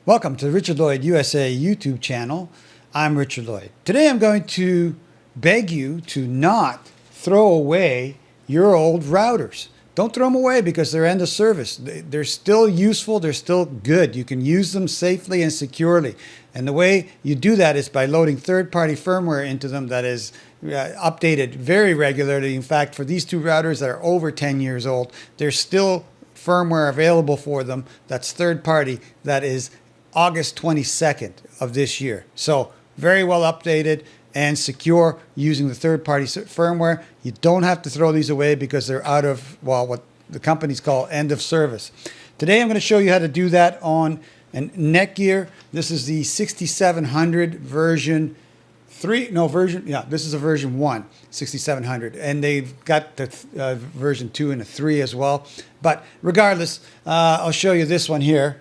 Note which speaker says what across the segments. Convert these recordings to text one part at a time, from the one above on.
Speaker 1: Welcome to the Richard Lloyd USA YouTube channel. I'm Richard Lloyd. Today I'm going to beg you to not throw away your old routers. Don't throw them away because they're end of service. They're still useful, they're still good. You can use them safely and securely. And the way you do that is by loading third-party firmware into them that is updated very regularly. In fact, for these two routers that are over 10 years old, there's still firmware available for them that's third-party that is August 22nd of this year. So very well updated and secure using the third-party firmware. You don't have to throw these away because they're out of, well, what the companies call end of service. Today I'm going to show you how to do that on a Netgear. This is the 6700 version 3, no version, yeah, this is a version 1, 6700. And they've got the version 2 and a 3 as well. But regardless, I'll show you this one here,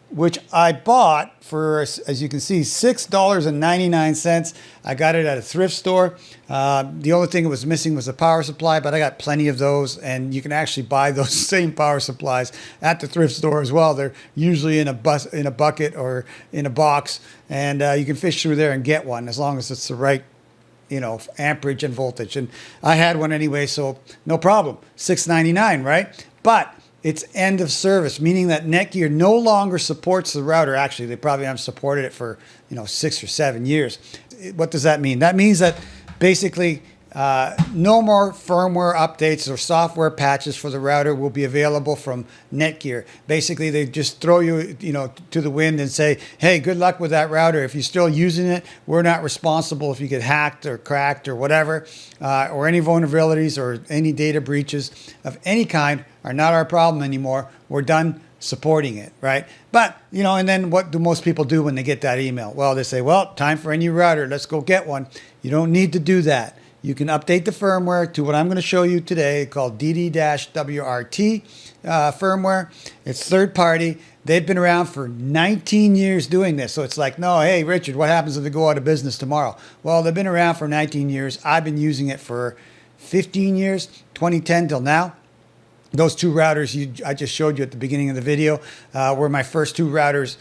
Speaker 1: which I bought for, as you can see, $6.99. I got it at a thrift store. The only thing it was missing was a power supply, but I got plenty of those, and you can actually buy those same power supplies at the thrift store as well. They're usually in a bucket or in a box, and you can fish through there and get one as long as it's the right, amperage and voltage. And I had one anyway, so no problem. $6.99, right? But it's end of service, meaning that Netgear no longer supports the router. Actually, they probably haven't supported it for 6 or 7 years. What does that mean? That means that basically no more firmware updates or software patches for the router will be available from Netgear. Basically, they just throw you, to the wind and say, hey, good luck with that router. If you're still using it, we're not responsible if you get hacked or cracked or whatever, or any vulnerabilities or any data breaches of any kind are not our problem anymore. We're done supporting it, right? But, and then what do most people do when they get that email? Well, they say, well, time for a new router. Let's go get one. You don't need to do that. You can update the firmware to what I'm going to show you today called DD WRT firmware. It's third party. They've been around for 19 years doing this. So it's like, no, hey, Richard, what happens if they go out of business tomorrow? Well, they've been around for 19 years. I've been using it for 15 years, 2010 till now. Those two routers I just showed you at the beginning of the video were my first two routers,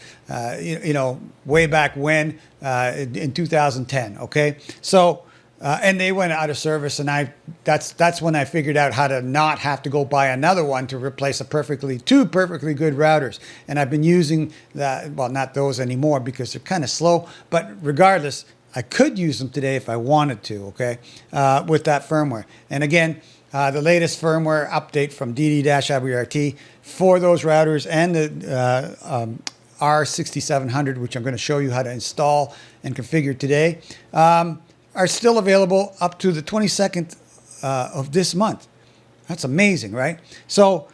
Speaker 1: way back when, in 2010, okay? So, and they went out of service, and that's when I figured out how to not have to go buy another one to replace two perfectly good routers. And I've been using that, well, not those anymore because they're kind of slow, but regardless, I could use them today if I wanted to, okay, with that firmware. And again, the latest firmware update from DD WRT for those routers and the R6700, which I'm going to show you how to install and configure today, are still available up to the 22nd of this month. That's amazing, right? So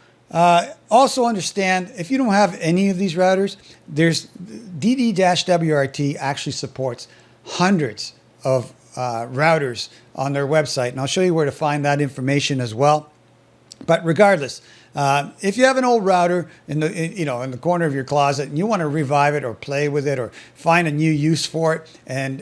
Speaker 1: also understand, if you don't have any of these routers, there's DD WRT actually supports hundreds of routers on their website, and I'll show you where to find that information as well. But regardless, if you have an old router in the corner of your closet and you want to revive it or play with it or find a new use for it, and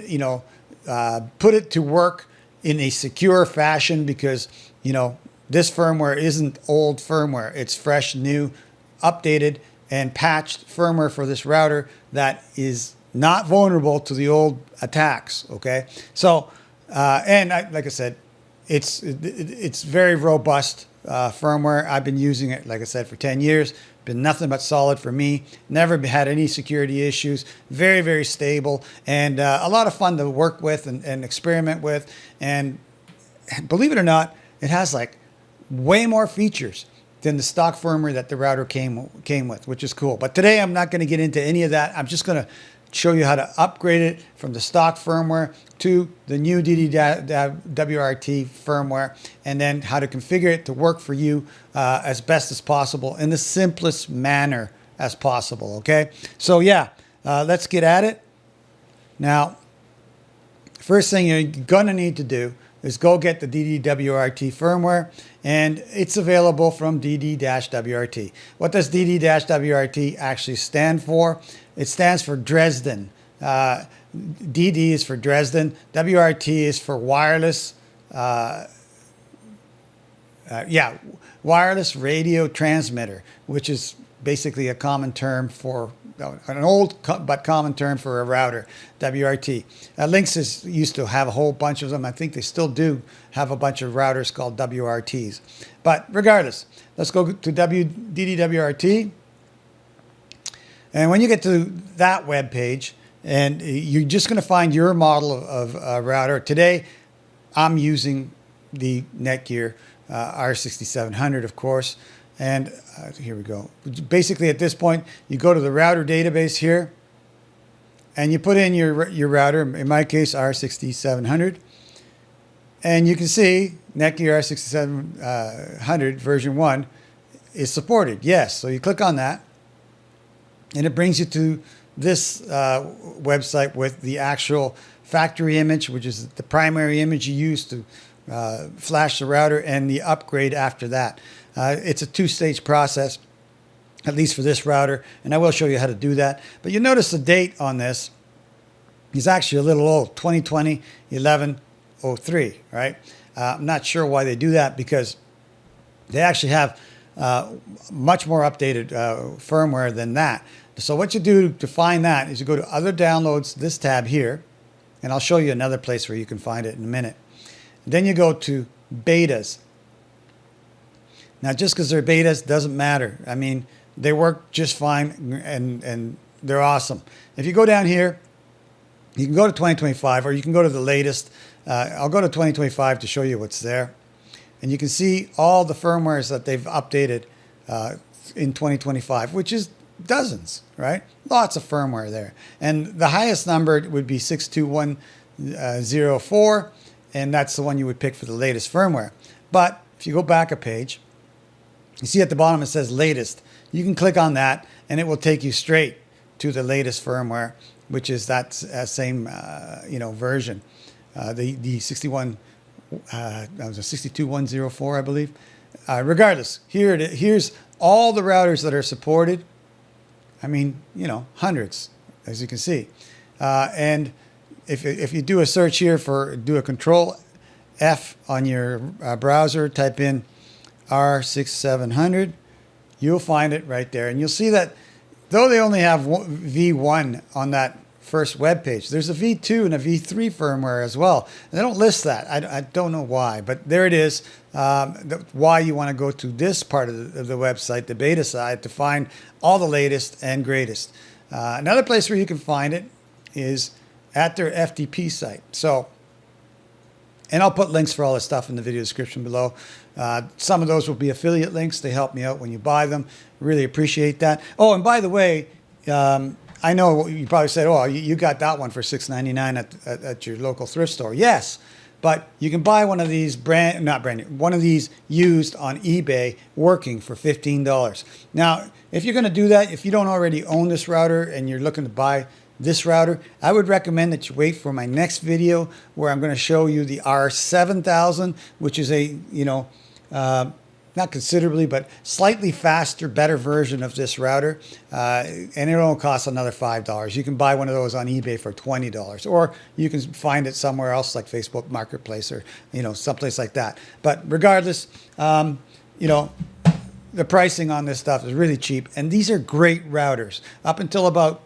Speaker 1: put it to work in a secure fashion, because this firmware isn't old firmware. It's fresh, new, updated, and patched firmware for this router that is not vulnerable to the old attacks, okay? So, like I said, it's very robust firmware. I've been using it, like I said, for 10 years. Been nothing but solid for me. Never had any security issues. Very, very stable, and a lot of fun to work with and experiment with. And believe it or not, it has like way more features than the stock firmware that the router came with, which is cool. But today I'm not going to get into any of that. I'm just going to show you how to upgrade it from the stock firmware to the new DD WRT firmware, and then how to configure it to work for you as best as possible in the simplest manner as possible, okay? So yeah, let's get at it. Now, first thing you're gonna need to do is go get the DD WRT firmware, and it's available from DD WRT. What does DD WRT actually stand for? It stands for Dresden. DD is for Dresden. WRT is for wireless. Wireless radio transmitter, which is basically a common term for an old but common term for a router, WRT. Linksys used to have a whole bunch of them. I think they still do have a bunch of routers called WRTs. But regardless, let's go to DD WRT. And when you get to that web page, and you're just going to find your model of router. Today, I'm using the Netgear R6700, of course. And here we go. Basically, at this point, you go to the router database here, and you put in your router, in my case, R6700. And you can see Netgear R6700 version 1 is supported. Yes, so you click on that, and it brings you to this website with the actual factory image, which is the primary image you use to flash the router, and the upgrade after that. It's a two-stage process, at least for this router, and I will show you how to do that. But you notice the date on this is actually a little old, 2020 11/03, right? I'm not sure why they do that, because they actually have much more updated firmware than that. So what you do to find that is you go to Other Downloads, this tab here, and I'll show you another place where you can find it in a minute. Then you go to Betas. Now, just because they're betas doesn't matter. I mean, they work just fine, and they're awesome. If you go down here, you can go to 2025, or you can go to the latest. I'll go to 2025 to show you what's there. And you can see all the firmwares that they've updated in 2025, which is dozens, right? Lots of firmware there. And the highest number would be 62104, and that's the one you would pick for the latest firmware. But if you go back a page, you see at the bottom it says latest. You can click on that, and it will take you straight to the latest firmware, which is that same version. The 62104, I believe. Regardless, here's all the routers that are supported. I mean, hundreds, as you can see. And if you do a search here do a Control F on your browser, type in R6700, you'll find it right there. And you'll see that though they only have V1 on that first web page, there's a V2 and a V3 firmware as well. And they don't list that. I don't know why, but there it is. Why you want to go to this part of the website, the beta side, to find all the latest and greatest. Another place where you can find it is at their FTP site. So, and I'll put links for all this stuff in the video description below. Some of those will be affiliate links. They help me out when you buy them. Really appreciate that. Oh, and by the way, I know you probably said, oh, you got that one for $6.99 at your local thrift store. Yes, but you can buy one of these one of these used on eBay working for $15. Now, if you're going to do that, if you don't already own this router and you're looking to buy this router, I would recommend that you wait for my next video where I'm going to show you the R7000, which is a, not considerably, but slightly faster, better version of this router. And it only costs another $5. You can buy one of those on eBay for $20, or you can find it somewhere else like Facebook Marketplace or, someplace like that. But regardless, the pricing on this stuff is really cheap. And these are great routers. Up until about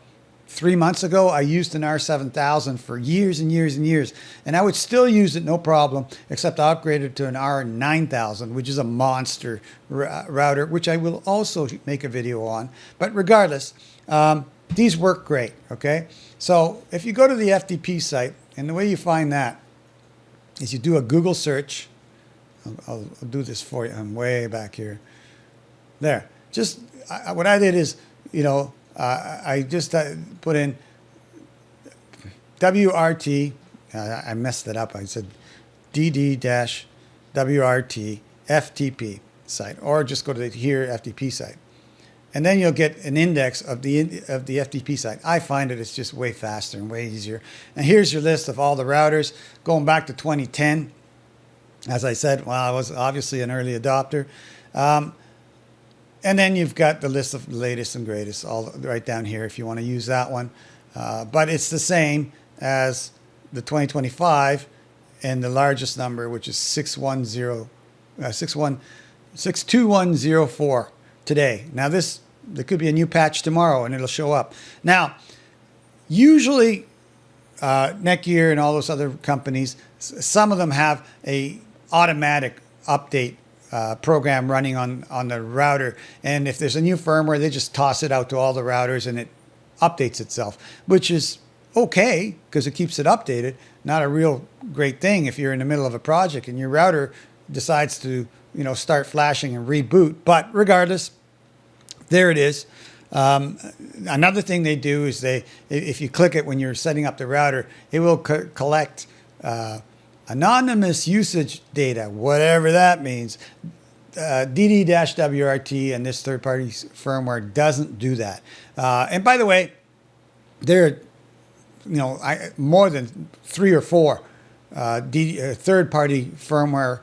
Speaker 1: 3 months ago, I used an R7000 for years and years and years, and I would still use it no problem, except I upgraded to an R9000, which is a monster router, which I will also make a video on. But regardless, these work great, okay? So if you go to the FTP site, and the way you find that is you do a Google search. I'll do this for you. I'm way back here. There. What I did is, I just put in WRT. I messed it up. I said DD-WRT FTP site, or just go to the here FTP site, and then you'll get an index of the FTP site. I find it's just way faster and way easier. And here's your list of all the routers going back to 2010. As I said, well, I was obviously an early adopter. And then you've got the list of the latest and greatest all right down here if you want to use that one. But it's the same as the 2025 and the largest number, which is 62104 today. Now this there could be a new patch tomorrow and it'll show up. Now, usually Netgear and all those other companies, some of them have a automatic update program running on the router. And if there's a new firmware, they just toss it out to all the routers and it updates itself, which is okay because it keeps it updated. Not a real great thing if you're in the middle of a project and your router decides to, start flashing and reboot. But regardless, there it is. Another thing they do is if you click it when you're setting up the router, it will collect anonymous usage data, whatever that means. DD WRT and this third-party firmware doesn't do that. And by the way, there are more than 3 or 4 third-party firmware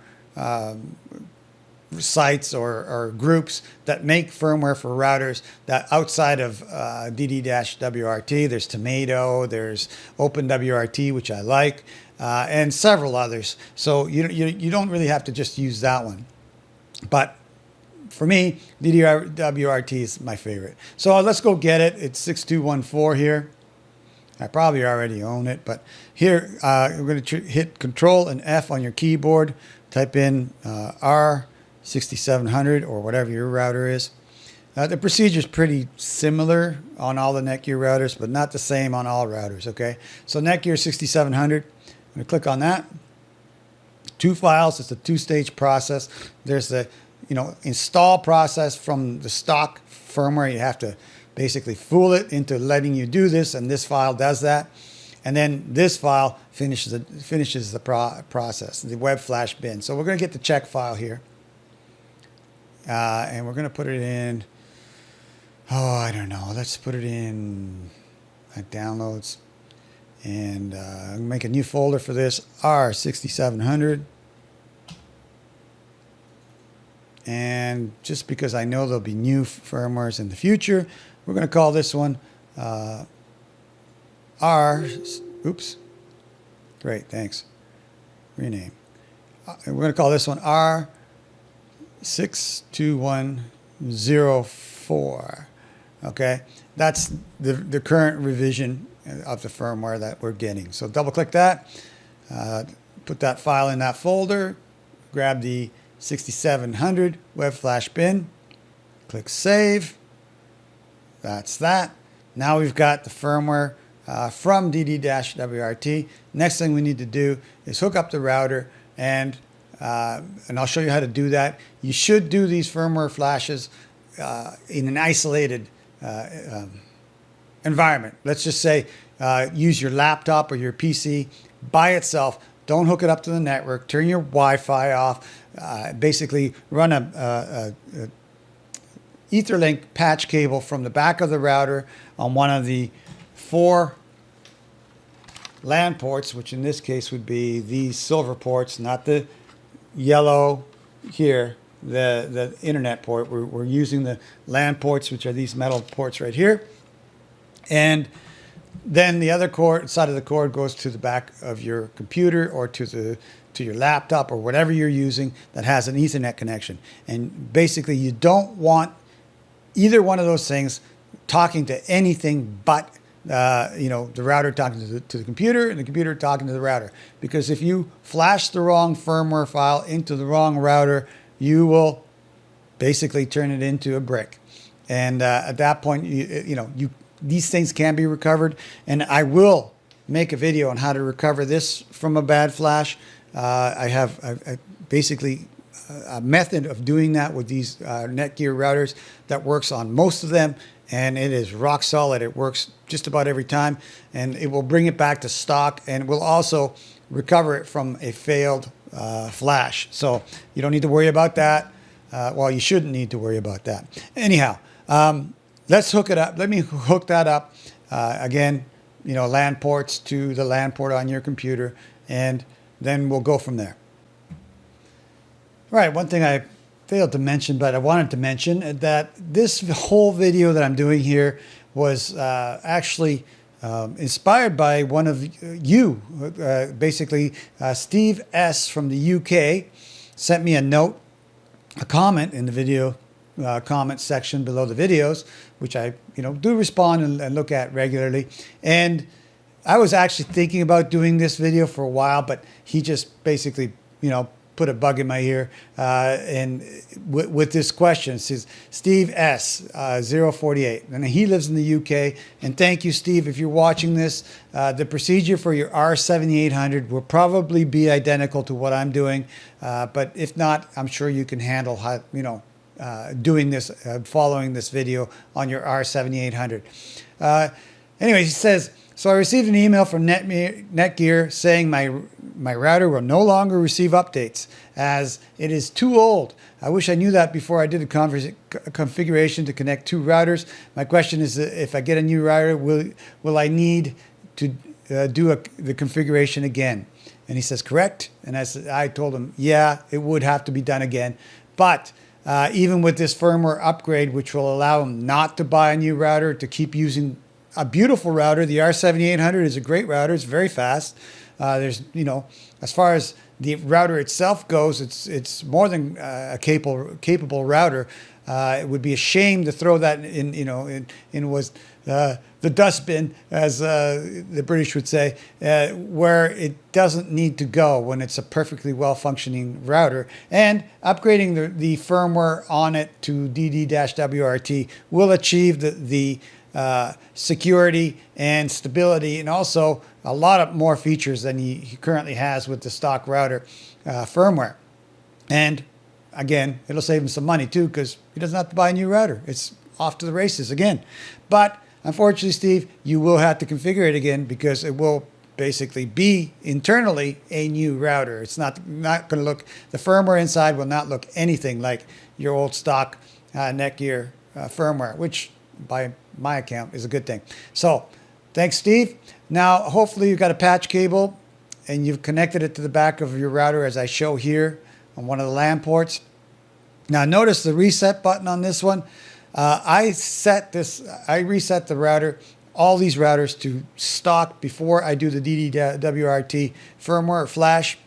Speaker 1: sites or groups that make firmware for routers that outside of DD-WRT. There's Tomato, there's OpenWRT, which I like, and several others. So you don't really have to just use that one. But for me, DD WRT is my favorite. So let's go get it. It's 6214 here. I probably already own it, but here we're going to hit Control and F on your keyboard. Type in R6700 or whatever your router is. The procedure is pretty similar on all the Netgear routers, but not the same on all routers, okay? So Netgear 6700, I'm going to click on that. 2 files, it's a 2-stage process. There's the, install process from the stock firmware. You have to basically fool it into letting you do this, and this file does that. And then this file finishes the process, the web flash bin. So we're going to get the check file here. And we're going to put it in, I don't know. Let's put it in downloads. And make a new folder for this, R6700. And just because I know there'll be new firmwares in the future, we're going to call this one oops. Great, thanks. Rename. We're going to call this one R62104. Okay, that's the current revision of the firmware that we're getting. So double click that, put that file in that folder, grab the 6700 web flash bin, click save. That's that. Now we've got the firmware from DD-WRT. Next thing we need to do is hook up the router, and I'll show you how to do that. You should do these firmware flashes in an isolated environment. Let's just say use your laptop or your PC by itself. Don't hook it up to the network. Turn your Wi-Fi off. Basically run a Etherlink patch cable from the back of the router on one of the 4 LAN ports, which in this case would be these silver ports, not the yellow here, the internet port. We're using the LAN ports, which are these metal ports right here. And then the other side of the cord goes to the back of your computer or to your laptop or whatever you're using that has an Ethernet connection. And basically you don't want either one of those things talking to anything but the router talking to the computer and the computer talking to the router. Because if you flash the wrong firmware file into the wrong router, you will basically turn it into a brick. And at that point, these things can be recovered. And I will make a video on how to recover this from a bad flash. I have basically a method of doing that with these Netgear routers that works on most of them, and it is rock solid. It works just about every time, and it will bring it back to stock, and will also recover it from a failed flash. So you don't need to worry about that. Well, you shouldn't need to worry about that. Anyhow, let's hook it up. Let me hook that up. Again, LAN ports to the LAN port on your computer, and then we'll go from there. All right, one thing I failed to mention, but I wanted to mention that this whole video that I'm doing here was actually inspired by one of you. Basically, Steve S. from the UK sent me a note, a comment in the video comment section below the videos, which I do respond and look at regularly. And I was actually thinking about doing this video for a while, but he just basically put a bug in my ear and with this question. It says Steve S 048, and he lives in the UK. And thank you, Steve, if you're watching this. The procedure for your R7800 will probably be identical to what I'm doing, but if not, I'm sure you can handle how doing this, following this video on your R7800. Anyways, he says, so I received an email from Netgear saying my router will no longer receive updates as it is too old. I wish I knew that before I did a configuration to connect two routers. My question is, if I get a new router, will I need to do the configuration again? And he says, correct. And I told him, yeah, it would have to be done again. But even with this firmware upgrade, which will allow him not to buy a new router, to keep using a beautiful router. The R7800 is a great router. It's very fast. There's, as far as the router itself goes, it's more than a capable router. It would be a shame to throw that in was the dustbin, as the British would say, where it doesn't need to go when it's a perfectly well-functioning router. And upgrading the firmware on it to DD WRT will achieve the security and stability, and also a lot of more features than he currently has with the stock router firmware. And again, it'll save him some money too, because he doesn't have to buy a new router. It's off to the races again. But unfortunately, Steve, you will have to configure it again, because it will basically be internally a new router. It's not going to look, the firmware inside will not look anything like your old stock Netgear firmware, which by my account is a good thing. So thanks, Steve. Now hopefully you've got a patch cable and you've connected it to the back of your router, as I show here on one of the LAN ports. Now notice the reset button on this one. I reset the router, all these routers, to stock before I do the DD WRT firmware or flash,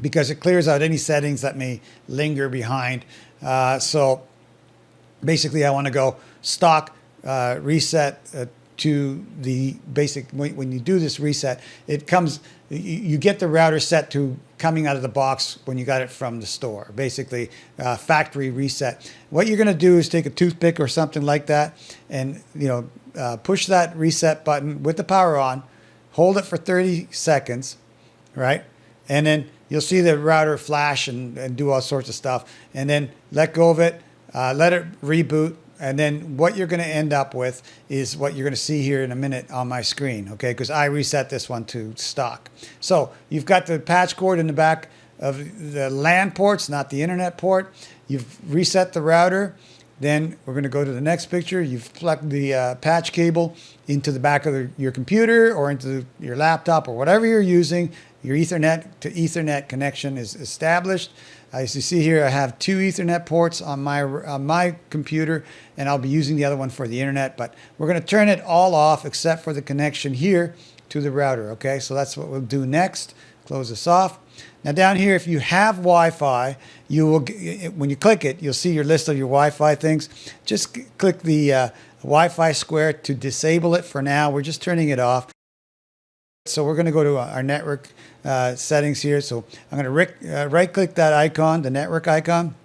Speaker 1: because it clears out any settings that may linger behind. So basically I want to go stock reset to the basic. When you do this reset, it comes, you get the router set to coming out of the box when you got it from the store, basically factory reset. What you're going to do is take a toothpick or something like that and push that reset button with the power on, hold it for 30 seconds, right? And then you'll see the router flash and do all sorts of stuff, and then let go of it, let it reboot. And then what you're going to end up with is what you're going to see here in a minute on my screen, okay? Because I reset this one to stock. So you've got the patch cord in the back of the LAN ports, not the internet port. You've reset the router. Then we're going to go to the next picture. You've plugged the patch cable into the back of your computer or into your laptop or whatever you're using. Your Ethernet to Ethernet connection is established. As you see here, I have two Ethernet ports on my computer, and I'll be using the other one for the internet. But we're going to turn it all off except for the connection here to the router. Okay, so that's what we'll do next. Close this off. Now down here, if you have Wi-Fi, you will, when you click it, you'll see your list of your Wi-Fi things. Just click the Wi-Fi square to disable it for now. We're just turning it off. So we're going to go to our network settings here. So I'm going to right-click that icon, the network icon,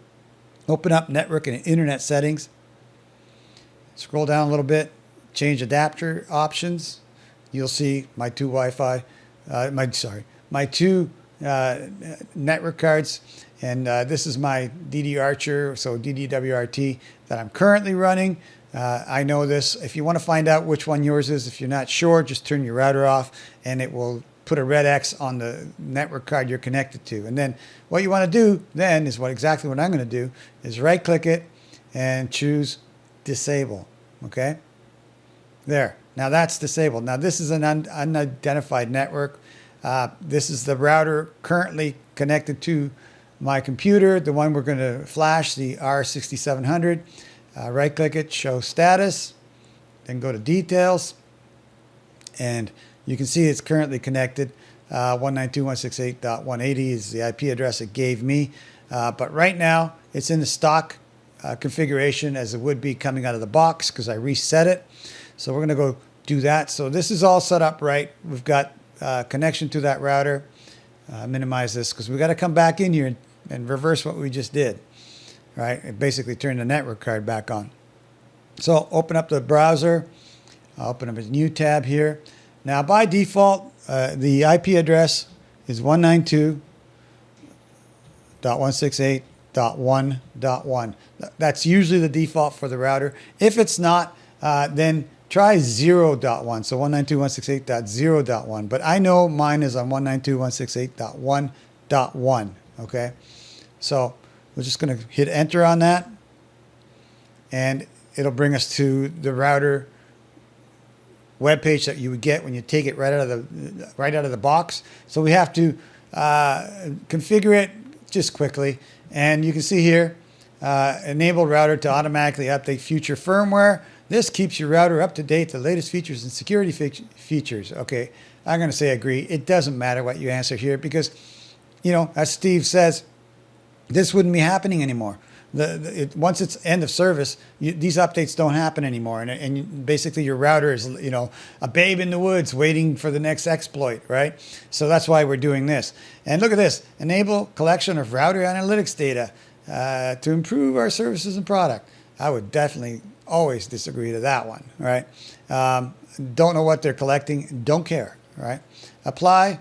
Speaker 1: open up network and internet settings. Scroll down a little bit, change adapter options. You'll see my two Wi-Fi, my two network cards, and this is my DD Archer, so DD WRT that I'm currently running. I know this. If you want to find out which one yours is, if you're not sure, just turn your router off and it will put a red X on the network card you're connected to. And then what you want to do then is exactly what I'm going to do is right click it and choose disable. Okay. There. Now that's disabled. Now this is an unidentified network. This is the router currently connected to my computer, the one we're going to flash, the R6700. Right click it, show status, then go to details, and you can see it's currently connected. 192.168.180 is the IP address it gave me, but right now it's in the stock configuration as it would be coming out of the box because I reset it. So we're going to go do that. So this is all set up right. We've got connection to that router. Minimize this because we got to come back in here and reverse what we just did. Right? And basically turn the network card back on. So open up the browser. I'll open up a new tab here. Now by default, the IP address is 192.168.1.1. That's usually the default for the router. If it's not, then try 0.1. So 192.168.0.1. But I know mine is on 192.168.1.1. Okay. So we're just going to hit enter on that. And it'll bring us to the router web page that you would get when you take it right out of the box. So we have to configure it just quickly, and you can see here enable router to automatically update future firmware. This keeps your router up to date, the latest features and security features. Okay, I'm going to say agree. It doesn't matter what you answer here because, you know, as Steve says, this wouldn't be happening anymore. Once it's end of service, these updates don't happen anymore, and basically your router is, you know, a babe in the woods waiting for the next exploit, right? So that's why we're doing this. And look at this: enable collection of router analytics data to improve our services and product. I would definitely always disagree to that one, right? Don't know what they're collecting, don't care, right? Apply,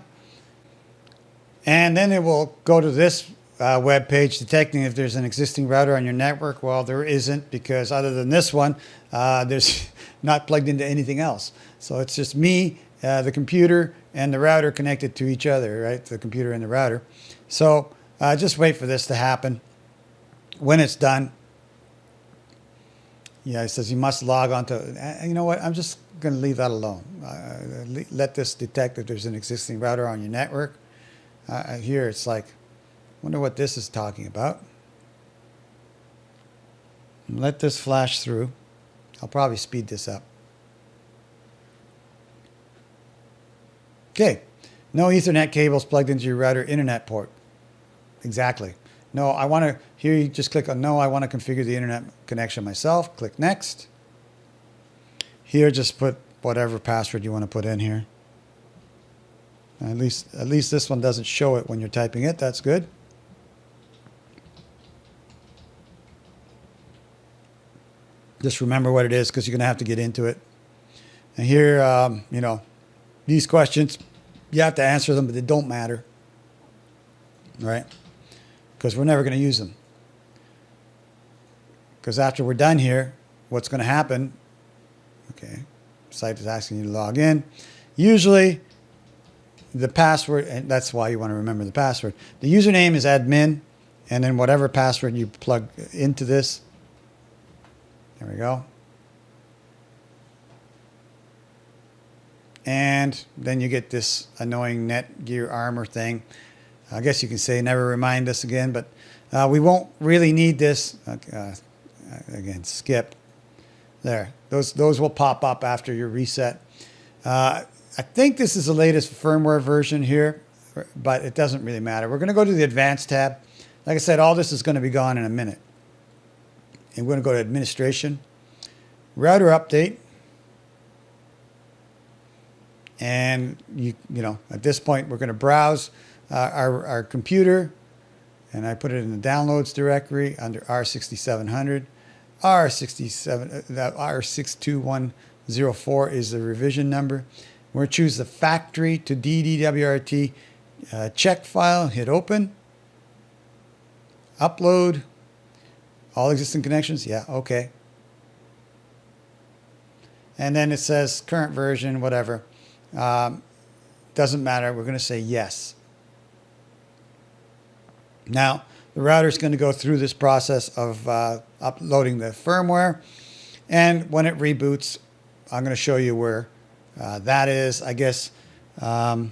Speaker 1: and then it will go to this web page detecting if there's an existing router on your network. Well, there isn't, because other than this one, there's not plugged into anything else. So it's just me, the computer, and the router connected to each other, right? The computer and the router. So just wait for this to happen. When it's done, yeah, it says you must log on to, you know what, I'm just going to leave that alone. Let this detect if there's an existing router on your network. Here it's like, wonder what this is talking about. Let this flash through. I'll probably speed this up. Okay. No Ethernet cables plugged into your router internet port. Exactly. No, I want to, here you just click on no, I want to configure the internet connection myself. Click next. Here just put whatever password you want to put in here. At least this one doesn't show it when you're typing it. That's good. Just remember what it is, because you're going to have to get into it. And here, you know, these questions, you have to answer them, but they don't matter, right? Because we're never going to use them. Because after we're done here, what's going to happen, okay, site is asking you to log in. Usually, the password, and that's why you want to remember the password. The username is admin, and then whatever password you plug into this. There we go. And then you get this annoying Netgear Armor thing. I guess you can say never remind us again, but we won't really need this. Again, skip. There. Those will pop up after your reset. I think this is the latest firmware version here, but it doesn't really matter. We're going to go to the Advanced tab. Like I said, all this is going to be gone in a minute. And we're going to go to Administration, Router Update, and you know, at this point we're going to browse our computer, and I put it in the Downloads directory under R6700. R62104 is the revision number. We're going to choose the factory to DD WRT check file. Hit Open. Upload. All existing connections? Yeah, okay. And then it says current version, whatever. Doesn't matter. We're going to say yes. Now, the router is going to go through this process of uploading the firmware. And when it reboots, I'm going to show you where that is. I guess it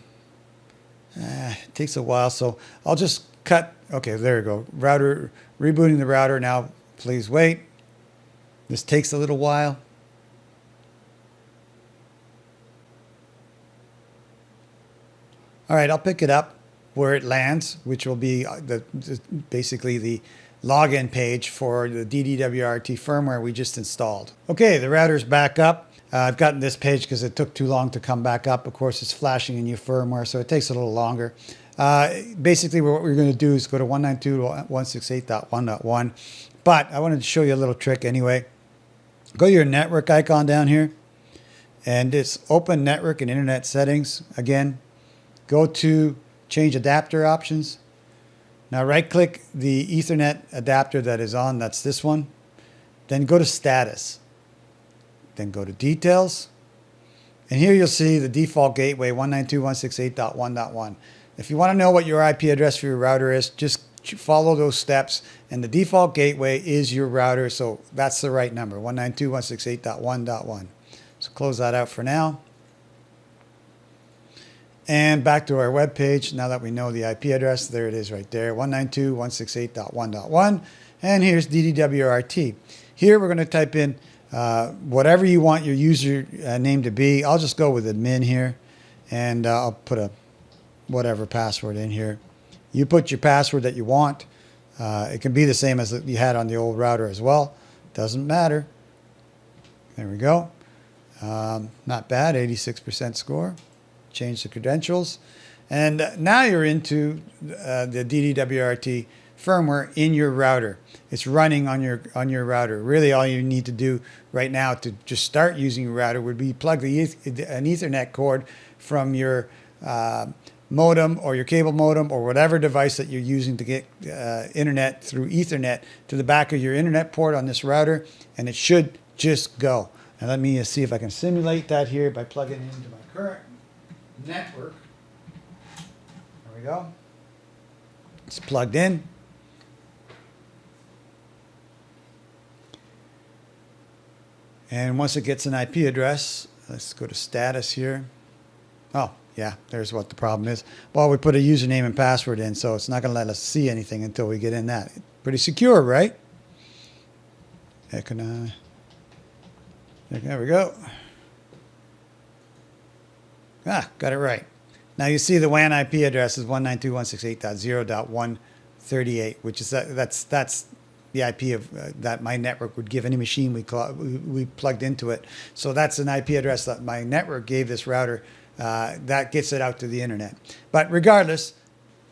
Speaker 1: takes a while, so I'll just cut. Okay, there we go. Router, rebooting the router. Now, please wait. This takes a little while. All right, I'll pick it up where it lands, which will be basically the login page for the DD WRT firmware we just installed. Okay, the router's back up. I've gotten this page because it took too long to come back up. Of course, it's flashing a new firmware, so it takes a little longer. Basically, what we're going to do is go to 192.168.1.1. But I wanted to show you a little trick anyway. Go to your network icon down here, and it's open network and internet settings. Again, go to change adapter options. Now right-click the Ethernet adapter that is on. That's this one. Then go to status. Then go to details. And here you'll see the default gateway 192.168.1.1. If you want to know what your IP address for your router is, just follow those steps. And the default gateway is your router, so that's the right number, 192.168.1.1. So close that out for now. And back to our web page. Now that we know the IP address, there it is right there, 192.168.1.1. And here's DD WRT. Here we're going to type in whatever you want your user name to be. I'll just go with admin here, and I'll put a whatever password in here. You put your password that you want. It can be the same as you had on the old router as well. Doesn't matter. There we go. Not bad, 86% score. Change the credentials. And now you're into the DD WRT firmware in your router. It's running on your router. Really all you need to do right now to just start using your router would be plug an Ethernet cord from your modem or your cable modem or whatever device that you're using to get internet through Ethernet to the back of your internet port on this router, and it should just go. And let me see if I can simulate that here by plugging it into my current network. There we go. It's plugged in. And once it gets an IP address, let's go to status here. Oh, yeah, there's what the problem is. Well, we put a username and password in, so it's not going to let us see anything until we get in that. Pretty secure, right? There we go. Ah, got it right. Now you see the WAN IP address is 192.168.0.138, which is that's the IP of that my network would give any machine we plugged into it. So that's an IP address that my network gave this router. That gets it out to the internet. But regardless,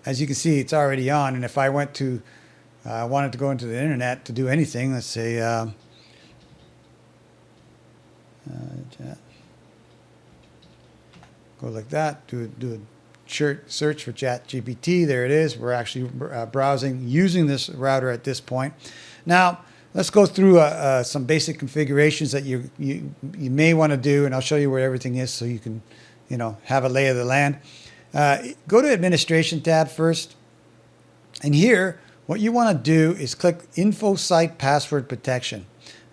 Speaker 1: as you can see, it's already on. And if I went to wanted to go into the internet to do anything, let's say go like that, do a search for ChatGPT. There it is. We're actually browsing using this router at this point. Now let's go through some basic configurations that you may want to do, and I'll show you where everything is so you can have a lay of the land. Go to Administration tab first, and here what you want to do is click Info Site Password Protection.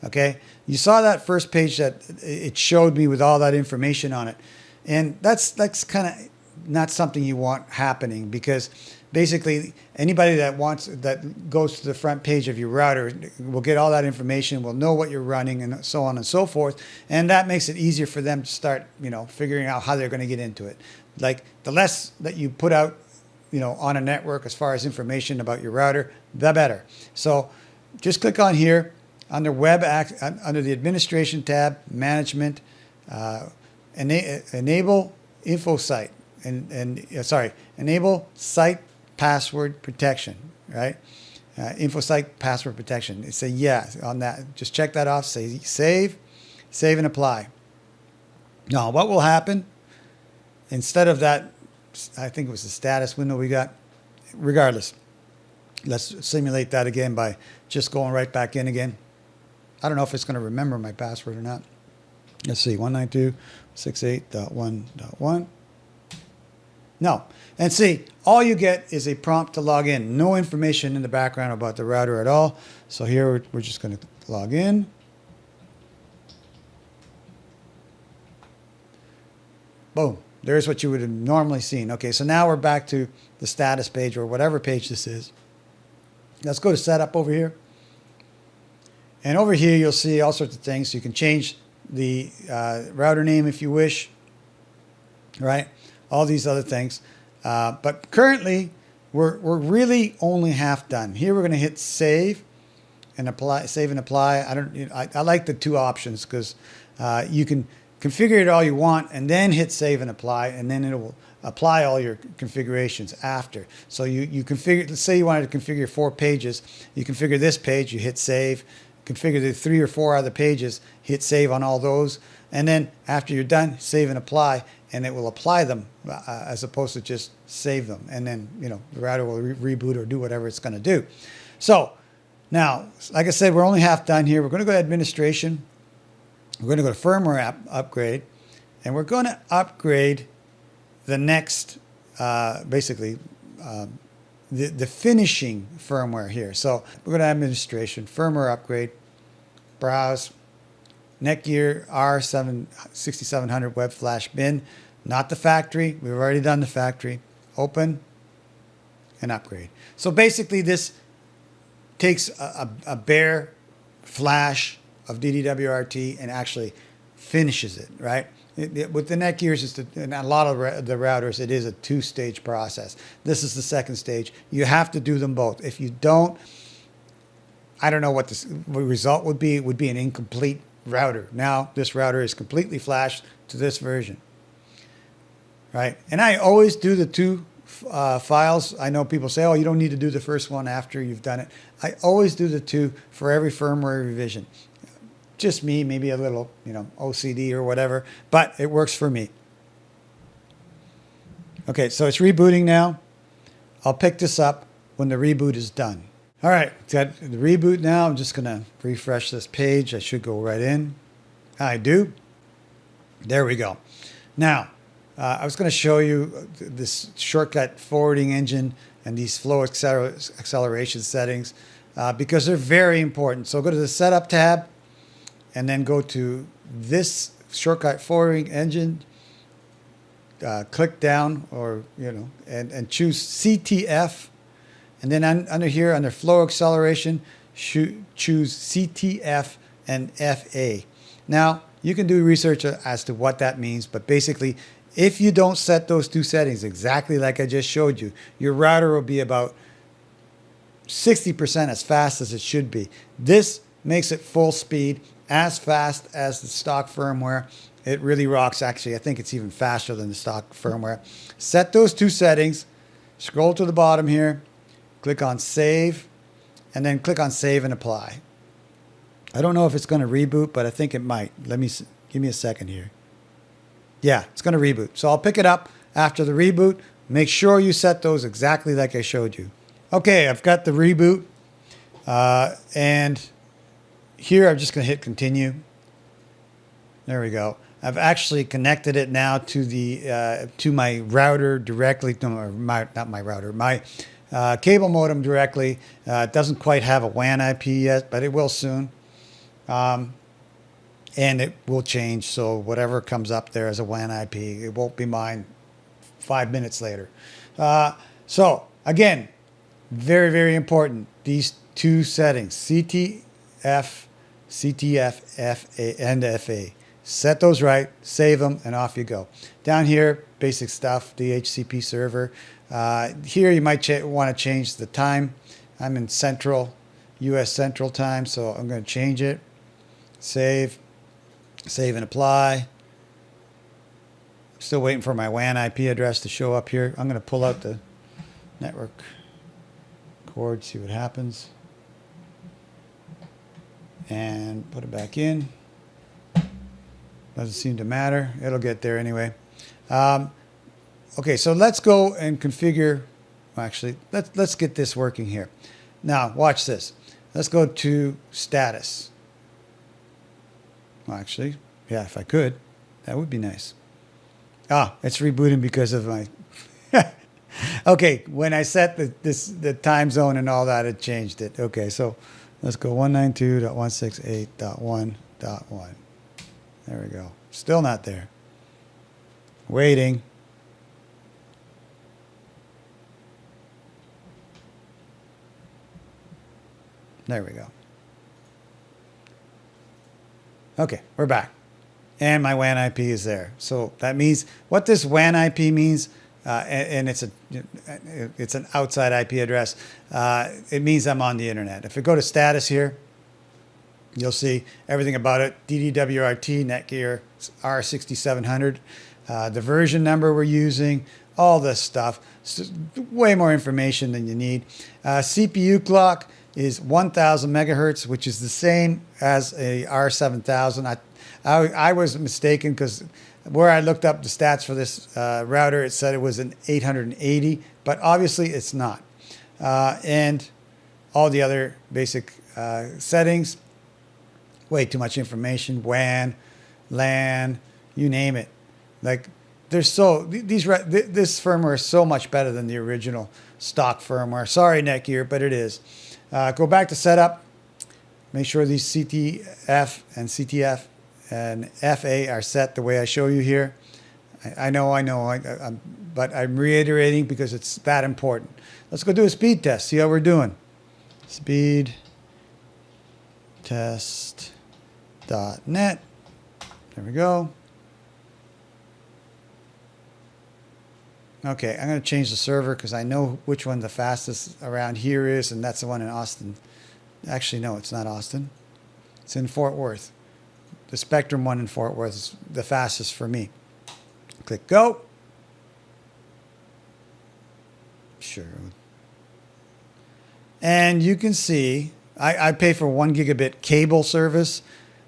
Speaker 1: Okay, you saw that first page that it showed me with all that information on it, and that's kind of not something you want happening, because basically anybody that goes to the front page of your router will get all that information, will know what you're running, and so on and so forth, and that makes it easier for them to start figuring out how they're going to get into it. Like, the less that you put out on a network as far as information about your router, the better. So just click on here under under the Administration tab, Management, enable Info Site. Enable Site Password Protection, right? Info Site Password Protection. Say yes on that. Just check that off. Say save and apply. Now, what will happen instead of that? I think it was the status window we got. Regardless, let's simulate that again by just going right back in again. I don't know if it's going to remember my password or not. Let's see, 192.168.1.1. No. And see, all you get is a prompt to log in. No information in the background about the router at all. So here we're just going to log in. Boom. There's what you would have normally seen. Okay, so now we're back to the status page or whatever page this is. Let's go to Setup over here. And over here you'll see all sorts of things. You can change the router name if you wish, right? All these other things. But currently, we're really only half done. Here we're going to hit save and apply. Save and apply. I like the two options because you can configure it all you want and then hit save and apply, and then it will apply all your configurations after. So you configure, let's say you wanted to configure 4 pages. You configure this page, you hit save. Configure the 3 or 4 other pages, hit save on all those, and then after you're done, save and apply, and it will apply them as opposed to just save them. And then, you know, the router will reboot or do whatever it's going to do. So now, like I said, we're only half done here. We're going to go to administration. We're going to go to firmware upgrade, and we're going to upgrade the next, basically, the finishing firmware here. So we're going to administration, firmware upgrade, browse, Netgear R6700 web flash bin, not the factory. We've already done the factory. Open and upgrade. So basically this takes a bare flash of DD WRT and actually finishes it, right? With the Netgears, and a lot of the routers, it is a 2-stage process. This is the second stage. You have to do them both. If you don't, I don't know what the result would be. It would be an incomplete router. Now, this router is completely flashed to this version, right? And I always do the 2 files. I know people say, oh, you don't need to do the first one after you've done it. I always do the 2 for every firmware revision. Just me, maybe a little, you know, OCD or whatever, but it works for me. Okay, so it's rebooting now. I'll pick this up when the reboot is done. All right, got the reboot now. I'm just gonna refresh this page. I should go right in. I do. There we go. Now, I was gonna show you this shortcut forwarding engine and these flow acceleration settings because they're very important. So go to the setup tab, and then go to this shortcut forwarding engine, click down, or, you know, and choose CTF. And then under here, under flow acceleration, choose CTF and FA. Now, you can do research as to what that means, but basically, if you don't set those 2 settings exactly like I just showed you, your router will be about 60% as fast as it should be. This makes it full speed, as fast as the stock firmware. It really rocks. Actually, I think it's even faster than the stock firmware. Set those 2 settings, scroll to the bottom here, click on save, and then click on save and apply. I don't know if it's going to reboot, but I think it might. Give me a second here. Yeah, it's going to reboot. So I'll pick it up after the reboot. Make sure you set those exactly like I showed you. Okay, I've got the reboot, and here I'm just going to hit continue. There we go. I've actually connected it now to the to my router directly. Not my router. My cable modem directly. It doesn't quite have a WAN IP yet, but it will soon. And it will change. So whatever comes up there as a WAN IP, it won't be mine 5 minutes later. So again, very, very important. These 2 settings, CTF, FA, and FA. Set those right, save them, and off you go. Down here, basic stuff, DHCP server. Here you might want to change the time. I'm in Central, US Central time, so I'm going to change it. Save and apply. Still waiting for my WAN IP address to show up here. I'm going to pull out the network cord, see what happens. And put it back in. Doesn't seem to matter. It'll get there anyway. Okay, so let's go and configure. Actually, let's get this working here. Now, watch this. Let's go to status. Well, actually, yeah, if I could, that would be nice. Ah, it's rebooting because of my... Okay, when I set the time zone and all that, it changed it. Okay, so let's go 192.168.1.1. There we go. Still not there. Waiting. There we go. Okay, we're back. And my WAN IP is there. So that means, what this WAN IP means and it's an outside IP address, it means I'm on the internet. If I go to status here, you'll see everything about it. DD WRT Netgear R6700, the version number we're using, all this stuff. So way more information than you need. CPU clock is 1000 megahertz, which is the same as a R7000. I was mistaken because where I looked up the stats for this router, it said it was an 880, but obviously it's not. And all the other basic settings, way too much information, WAN, LAN, you name it. Like this firmware is so much better than the original stock firmware. Sorry, Netgear, but it is. Go back to setup. Make sure these CTF and CTF and FA are set the way I show you here. I know, but I'm reiterating because it's that important. Let's go do a speed test, see how we're doing. Speed test.net. There we go. Okay, I'm going to change the server because I know which one the fastest around here is, and that's the one in Austin. Actually, no, it's not Austin. It's in Fort Worth. The Spectrum one in Fort Worth is the fastest for me. Click go. Sure. And you can see, I pay for 1 gigabit cable service,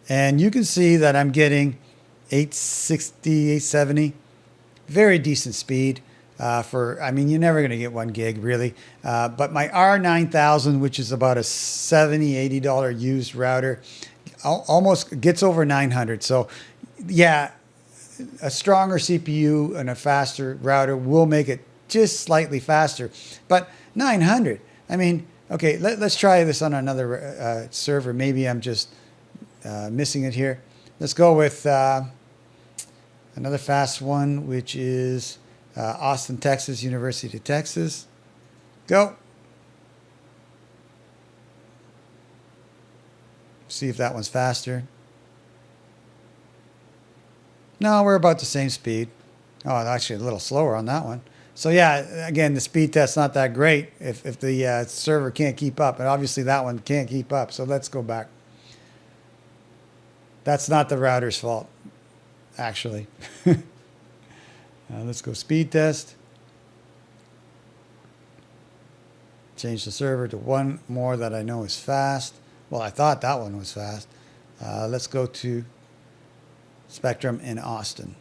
Speaker 1: and you can see that I'm getting 860, 870. Very decent speed. I mean, you're never going to get 1 gig really. But my R9000, which is about a $70, $80 used router, almost gets over 900. So yeah, a stronger CPU and a faster router will make it just slightly faster. But 900, I mean, okay, let's try this on another server. Maybe I'm just missing it here. Let's go with another fast one, which is Austin, Texas, University of Texas. Go. See if that one's faster. No, we're about the same speed. Oh, actually a little slower on that one. So yeah, again, the speed test's not that great if the server can't keep up. And obviously that one can't keep up. So let's go back. That's not the router's fault, actually. Let's go speed test. Change the server to one more that I know is fast. Well, I thought that one was fast. Let's go to Spectrum in Austin.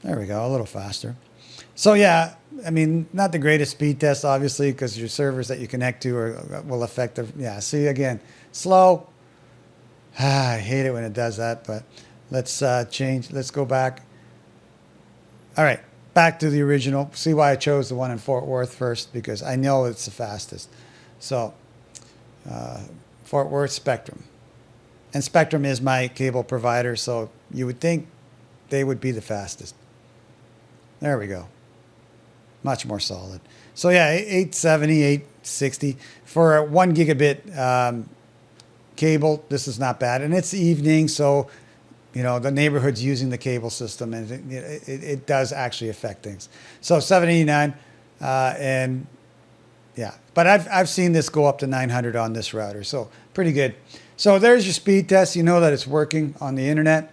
Speaker 1: There we go, a little faster. So yeah, I mean, not the greatest speed test, obviously, because your servers that you connect to will affect the, yeah, see again, slow. I hate it when it does that, but let's change. Let's go back. All right, back to the original. See why I chose the one in Fort Worth first, because I know it's the fastest. So Fort Worth Spectrum. And Spectrum is my cable provider, so you would think they would be the fastest. There we go. Much more solid. So yeah, 870, 860. For a 1 gigabit cable, this is not bad. And it's evening, so you know the neighborhood's using the cable system, and it does actually affect things. So 789, and yeah. But I've seen this go up to 900 on this router, so pretty good. So there's your speed test. You know that it's working on the internet.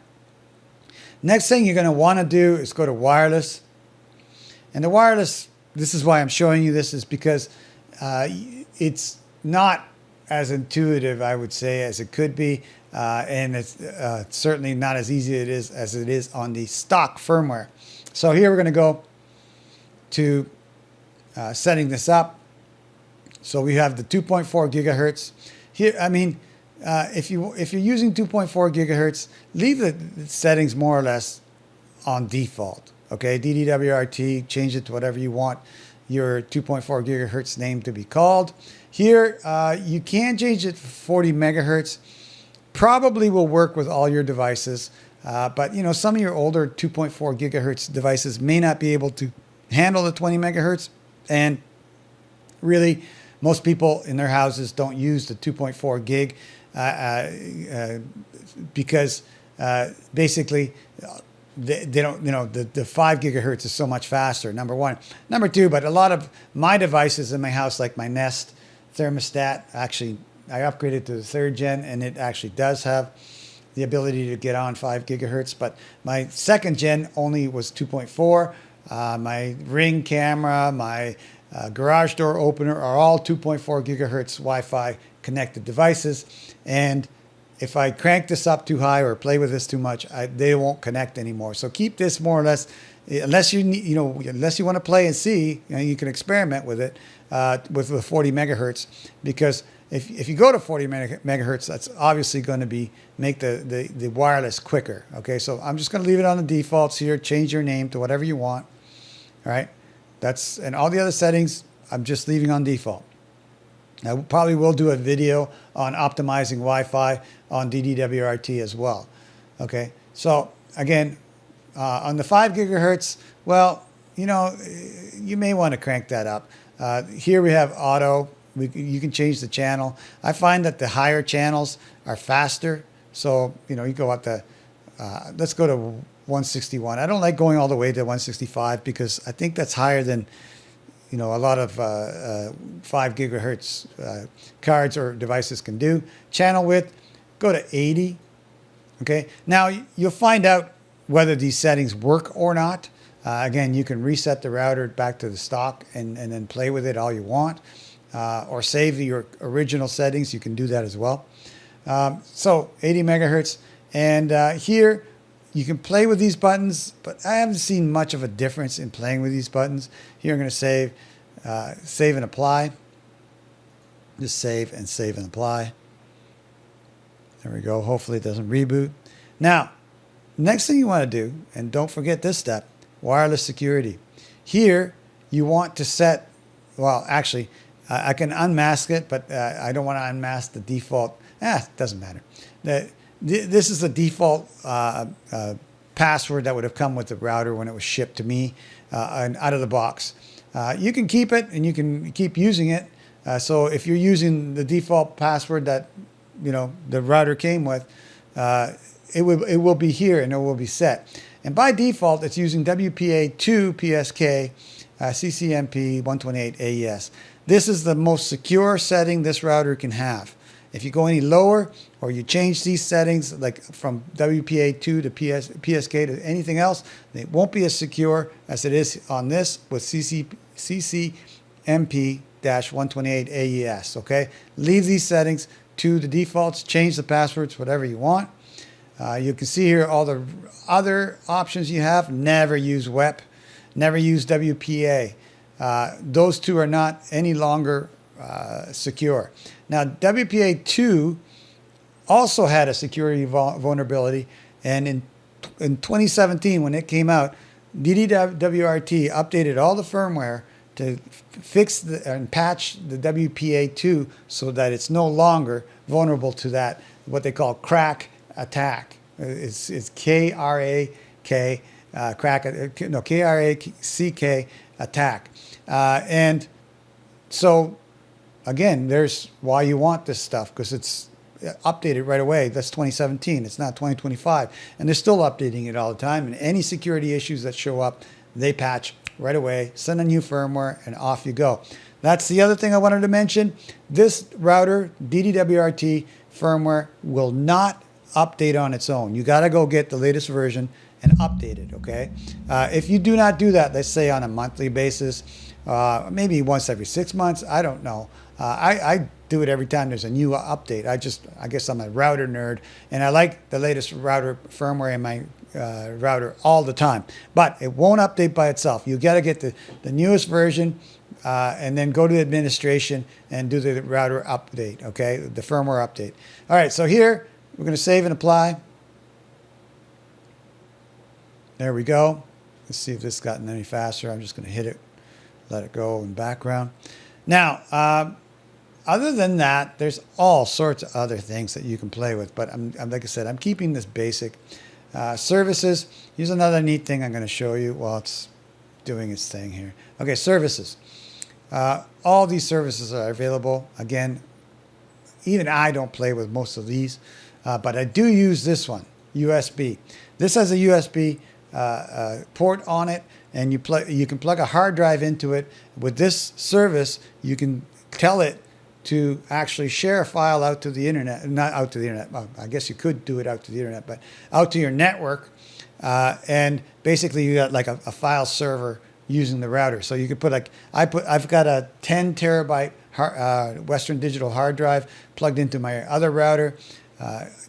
Speaker 1: Next thing you're going to want to do is go to wireless. And the wireless, this is why I'm showing you this, is because it's not as intuitive, I would say, as it could be. And it's certainly not as easy as it is on the stock firmware. So here we're going to go to setting this up. So we have the 2.4 gigahertz. Here, I mean, if you're using 2.4 gigahertz, leave the settings more or less on default. Okay, DD WRT, change it to whatever you want your 2.4 gigahertz name to be called. Here, you can change it to 40 megahertz. Probably will work with all your devices, but you know, some of your older 2.4 gigahertz devices may not be able to handle the 20 megahertz, and really, most people in their houses don't use the 2.4 gig because basically, they don't, the 5 gigahertz is so much faster, number one. Number two, but a lot of my devices in my house, like my Nest thermostat, actually, I upgraded to the 3rd gen, and it actually does have the ability to get on 5 gigahertz, but my 2nd gen only was 2.4. My Ring camera, my garage door opener are all 2.4 gigahertz Wi-Fi connected devices, and if I crank this up too high or play with this too much, they won't connect anymore. So keep this more or less, unless you need, unless you want to play and see, you can experiment with it with the 40 megahertz, because if you go to 40 megahertz, that's obviously going to make the wireless quicker. Okay, so I'm just going to leave it on the defaults here. Change your name to whatever you want. All right, and all the other settings I'm just leaving on default. I probably will do a video on optimizing Wi-Fi on DD WRT as well. Okay, so again, on the 5 gigahertz, well, you may want to crank that up. Here we have auto. You can change the channel. I find that the higher channels are faster. So, you go up to, let's go to 161. I don't like going all the way to 165 because I think that's higher than, a lot of 5 gigahertz cards or devices can do. Channel width, go to 80. Okay. Now you'll find out whether these settings work or not. Again, you can reset the router back to the stock and then play with it all you want, or save your original settings. You can do that as well. So 80 megahertz, and here you can play with these buttons, but I haven't seen much of a difference in playing with these buttons. Here I'm going to save and apply. Just save and apply. There we go. Hopefully it doesn't reboot. Now, next thing you want to do, and don't forget this step, wireless security. Here you want to set, well, actually, I can unmask it, but I don't want to unmask the default. It doesn't matter. This is the default password that would have come with the router when it was shipped to me and out of the box. You can keep it and you can keep using it. So if you're using the default password that the router came with, it will be here and it will be set. And by default, it's using WPA2 PSK CCMP 128 AES. This is the most secure setting this router can have. If you go any lower or you change these settings, like from WPA2 to PSK to anything else, it won't be as secure as it is on this with CCMP-128 AES. Okay, leave these settings to the defaults, change the passwords, whatever you want. You can see here all the other options you have. Never use WEP, never use WPA. Those two are not any longer secure. Now, WPA2 also had a security vulnerability, and in 2017, when it came out, DD WRT updated all the firmware to fix and patch the WPA2 so that it's no longer vulnerable to that, what they call crack attack. It's K-R-A-K, K-R-A-C-K attack. And so, again, there's why you want this stuff, because it's updated right away. That's 2017. It's not 2025. And they're still updating it all the time. And any security issues that show up, they patch right away, send a new firmware, and off you go. That's the other thing I wanted to mention. This router, DD WRT firmware, will not update on its own. You got to go get the latest version and update it, okay? If you do not do that, let's say on a monthly basis, maybe once every 6 months, I don't know. I do it every time there's a new update. I guess I'm a router nerd, and I like the latest router firmware in my router all the time. But it won't update by itself. You got to get the newest version, and then go to administration and do the router update, okay? The firmware update. All right, so here we're going to save and apply. There we go. Let's see if this has gotten any faster. I'm just going to hit it, let it go in background. Now, other than that, there's all sorts of other things that you can play with. But I'm like I said, I'm keeping this basic. Services. Here's another neat thing I'm going to show you while it's doing its thing here. Okay, services. All these services are available. Again, even I don't play with most of these, but I do use this one. USB. This has a USB port on it, and you can plug a hard drive into it. With this service, you can tell it to actually share a file out to the internet, not out to the internet. Well, I guess you could do it out to the internet, but out to your network. And basically you got like a file server using the router. So you could put like, I've got a 10 terabyte Western Digital hard drive plugged into my other router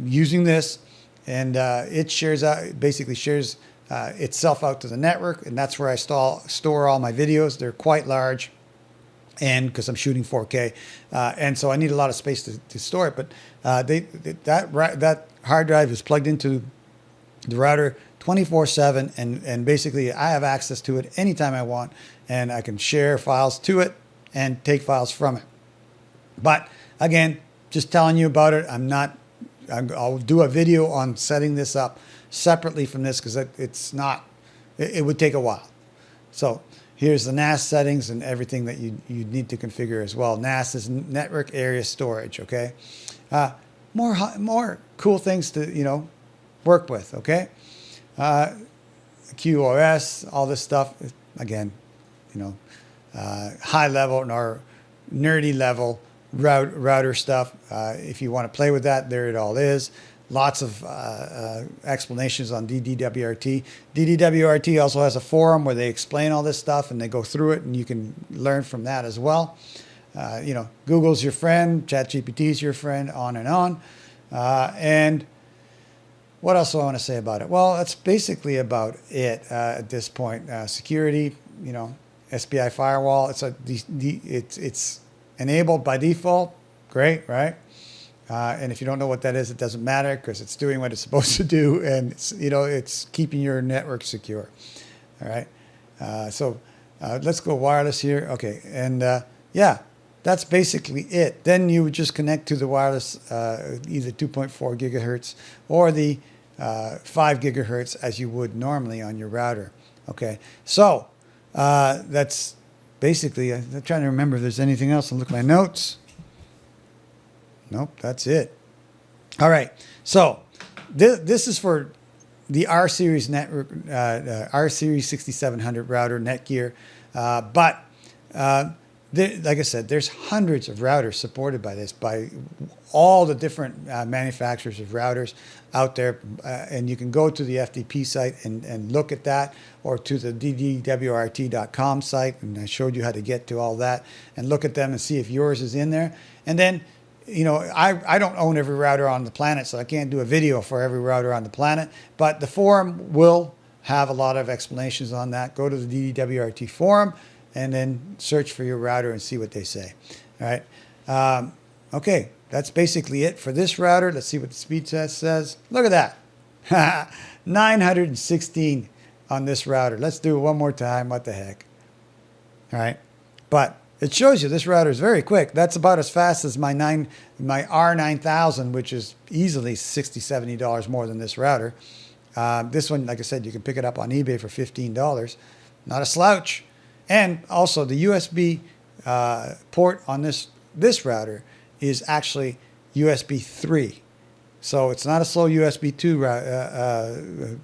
Speaker 1: using this, and it shares out, basically shares itself out to the network, and that's where I store all my videos. They're quite large, and because I'm shooting 4K, and so I need a lot of space to store it. But that hard drive is plugged into the router 24/7, and basically I have access to it anytime I want, and I can share files to it and take files from it. But again, just telling you about it. I'll do a video on setting this up separately from this, because it would take a while. So here's the NAS settings and everything that you need to configure as well. NAS is network area storage. Okay, more cool things to work with. Okay, QoS, all this stuff. Again, high level or nerdy level router stuff. If you want to play with that, there it all is. Lots of explanations on DD WRT. DD WRT also has a forum where they explain all this stuff and they go through it, and you can learn from that as well. Google's your friend, ChatGPT's your friend, on and on. And what else do I want to say about it? Well, that's basically about it at this point. Security, SPI firewall. It's enabled by default. Great, right? And if you don't know what that is, it doesn't matter, because it's doing what it's supposed to do, and it's keeping your network secure. All right. So let's go wireless here. Okay, and yeah, that's basically it. Then you would just connect to the wireless, either 2.4 gigahertz or the 5 gigahertz as you would normally on your router. Okay, so that's basically. I'm trying to remember if there's anything else. I'll look at my notes. Nope, that's it. All right, so this is for the R series network, R series 6700 router Netgear, but like I said, there's hundreds of routers supported by this, by all the different manufacturers of routers out there, and you can go to the FTP site and look at that, or to the ddwrt.com site, and I showed you how to get to all that and look at them and see if yours is in there. And then I don't own every router on the planet, so I can't do a video for every router on the planet, but the forum will have a lot of explanations on that. Go to the DD WRT forum and then search for your router and see what they say. All right. Okay, that's basically it for this router. Let's see what the speed test says. Look at that. 916 on this router. Let's do it one more time. What the heck? All right. But it shows you this router is very quick. That's about as fast as my R9000, which is easily $60, $70 more than this router. This one, like I said, you can pick it up on eBay for $15. Not a slouch. And also the USB port on this router is actually USB 3. So it's not a slow USB 2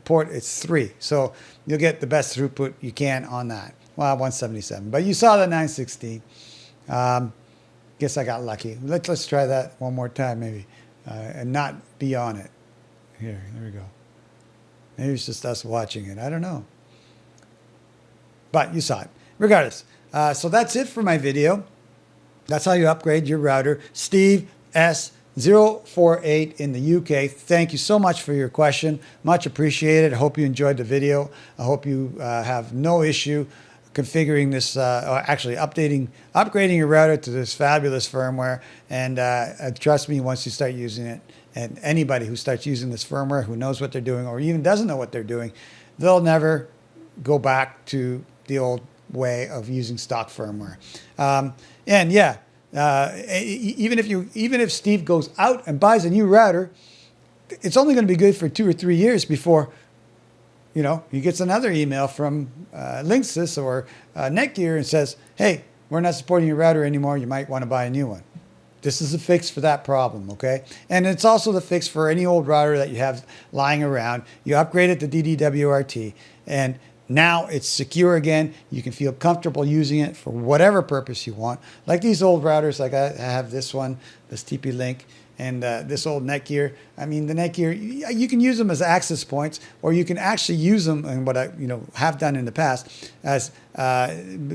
Speaker 1: port, it's 3. So you'll get the best throughput you can on that. Well, 177, but you saw the 916. Guess I got lucky. Let's try that one more time, maybe, and not be on it. There we go. Maybe it's just us watching it. I don't know. But you saw it. Regardless, so that's it for my video. That's how you upgrade your router. Steve S048 in the UK. Thank you so much for your question. Much appreciated. I hope you enjoyed the video. I hope you have no issue configuring this, or actually upgrading your router to this fabulous firmware. And trust me, once you start using it, and anybody who starts using this firmware, who knows what they're doing or even doesn't know what they're doing, they'll never go back to the old way of using stock firmware. And yeah, even if Steve goes out and buys a new router, it's only going to be good for 2 or 3 years before he gets another email from Linksys or Netgear and says, hey, we're not supporting your router anymore. You might want to buy a new one. this is a fix for that problem, okay? And it's also the fix for any old router that you have lying around. You upgrade it to DD WRT, and now it's secure again. You can feel comfortable using it for whatever purpose you want. Like these old routers, like I have this one, this TP-Link, and this old Netgear. I mean, the Netgear, you can use them as access points, or you can actually use them, and what I have done in the past, as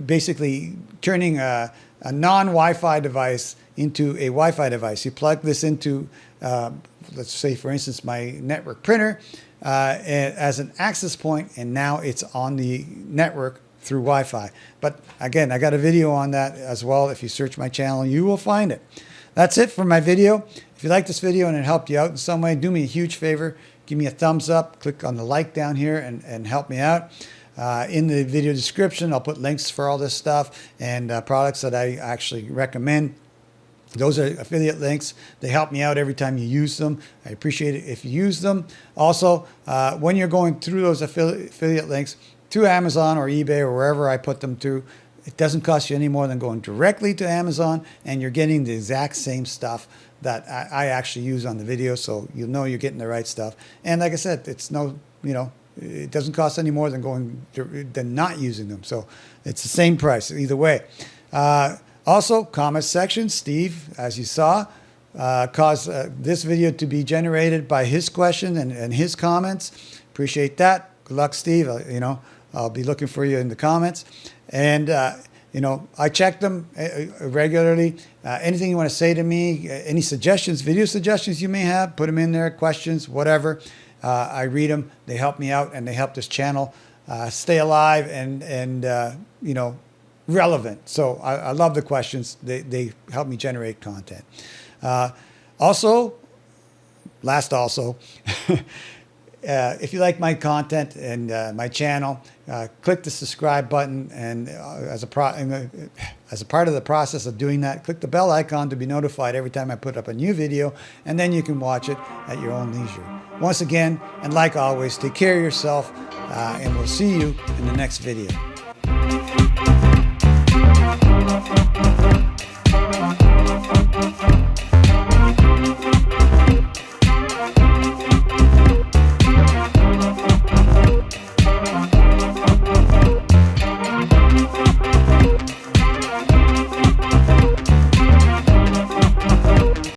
Speaker 1: basically turning a non-Wi-Fi device into a Wi-Fi device. You plug this into, let's say, for instance, my network printer, as an access point, and now it's on the network through Wi-Fi. But again, I got a video on that as well. If you search my channel, you will find it. That's it for my video. If you like this video and it helped you out in some way, do me a huge favor. Give me a thumbs up. Click on the like down here and help me out. In the video description, I'll put links for all this stuff and products that I actually recommend. Those are affiliate links. They help me out every time you use them. I appreciate it if you use them. Also, when you're going through those affiliate links to Amazon or eBay or wherever I put them through, it doesn't cost you any more than going directly to Amazon, and you're getting the exact same stuff that I actually use on the video, so you know you're getting the right stuff. And like I said, it's it doesn't cost any more than not using them. So it's the same price either way. Also, comment section, Steve, as you saw, caused this video to be generated by his question and his comments. Appreciate that. Good luck, Steve. I'll be looking for you in the comments. And, I check them regularly. Anything you want to say to me, any suggestions, video suggestions you may have, put them in there, questions, whatever. I read them. They help me out, and they help this channel stay alive and relevant. So I love the questions. They help me generate content. Also, if you like my content and my channel, click the subscribe button, and as a part of the process of doing that, click the bell icon to be notified every time I put up a new video, and then you can watch it at your own leisure. Once again, and like always, take care of yourself, and we'll see you in the next video.